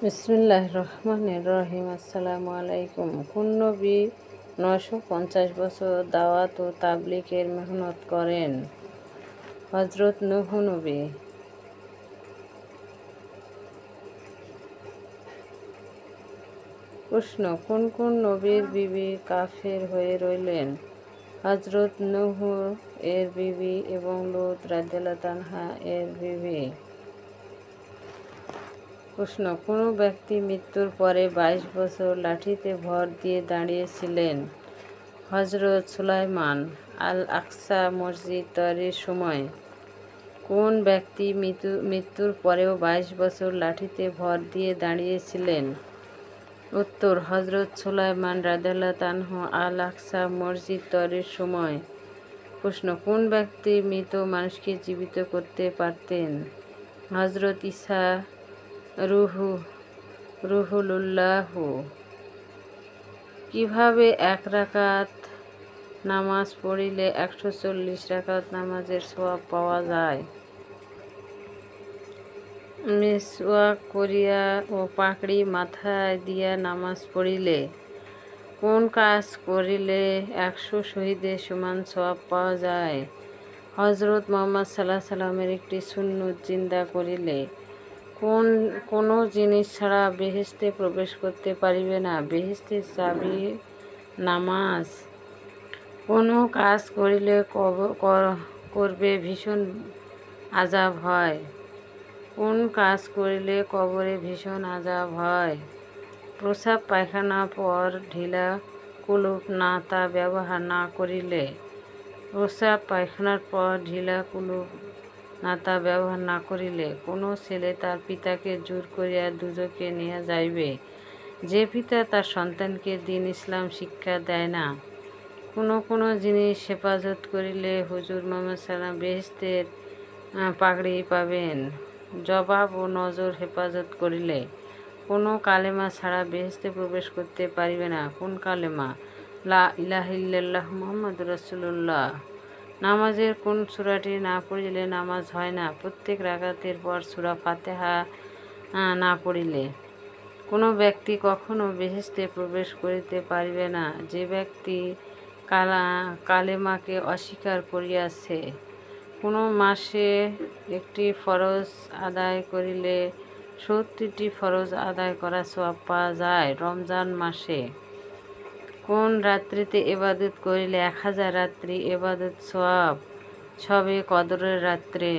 বিসমিল্লাহির রহমানির রহিম। আসসালামু আলাইকুম। কোন নবী 950 বছর দাওয়াত ও তাবলীগের মেহনত করেন? হযরত নূহ নবী। প্রশ্ন, কোন কোন নবীর বিবি কাফের হয়ে রইলেন? হযরত নূহ এর বিবি এবং লূত রাদিয়াল্লাহু আনহা এর বিবি। প্রশ্ন, কোন ব্যক্তি মৃত্যুর পরে 22 বছর লাঠিতে ভর দিয়ে দাঁড়িয়েছিলেন? হযরত সুলাইমান। আল আকসা মসজিদ তৈরির সময় কোন ব্যক্তি মৃত্যুর পরেও 22 বছর লাঠিতে ভর দিয়ে দাঁড়িয়েছিলেন? উত্তর, হযরত সুলাইমান রাদিয়াল্লাহু আনহু আল আকসা মসজিদ তৈরির সময়। প্রশ্ন, কোন ব্যক্তি মৃত মানুষকে জীবিত করতে পারতেন? হযরত ঈসা রুহুল্লাহ। কিভাবে 1 রাকাত নামাজ পড়িলে 140 রাকাত নামাজের সওয়াব পাওয়া যায়? মিসওয়াক করিয়া ও পাকড়ি মাথায় দিয়া নামাজ পড়িলে। কোন কাজ করিলে 100 শহীদের সমান সওয়াব পাওয়া যায়? হযরত মুহাম্মদ সাল্লাল্লাহু আলাইহি ওয়াসাল্লামের একটি সুন্নত জিন্দা করিলে। কোন জিনিস ছাড়া বেহেশতে প্রবেশ করতে পারিবে না? বেহেশতের চাবি নামাজ। কোন কাজ করিলে করবে ভীষণ আযাব হয়? কোন কাজ করিলে কবরে ভীষণ আযাব হয়? প্রস্রাব পায়খানার পর ঢিলা কুলুপ নাতা ব্যবহার না করিলে। প্রস্রাব পায়খানার পর ঢিলা কুলুপ নাতা ব্যবহার না করিলে। কোন ছেলে তার পিতাকে জোর করিয়া দুজকে নিয়ে যাইবে, যে পিতা তার সন্তানকে দ্বীন ইসলাম শিক্ষা দেয় না? কোন জিনিস হেফাজত করিলে হুজুর মুহাম্মদ সাল্লাল্লাহু আলাইহি ওয়াসাল্লাম বেহেশতের পাগড়ি পাবেন? জবাব ও নজর হেফাজত করিলে। কোন কালেমা ছাড়া বেহেশতে প্রবেশ করতে পারিবে না? কোন কালেমা? লা ইলাহা ইল্লাল্লাহু মুহাম্মাদুর রাসূলুল্লাহ। নামাজের কোন সূরাটি না পড়িলে নামাজ হয় না? প্রত্যেক রাকাতের পর সূরা ফাতিহা না পড়িলে। কোন ব্যক্তি কখনো বেহেশতে প্রবেশ করিতে পারিবে না, যে ব্যক্তি কালেমাকে অস্বীকার করিয়াছে? কোন মাসে একটি ফরজ আদায় করিলে 70টি ফরজ আদায় করার সওয়াব পাওয়া যায়? রমজান মাসে। কোন রাত্রিতে ইবাদত করিলে 1000 রাত্রি ইবাদত সওয়াব? শবে কদরের রাত্রে।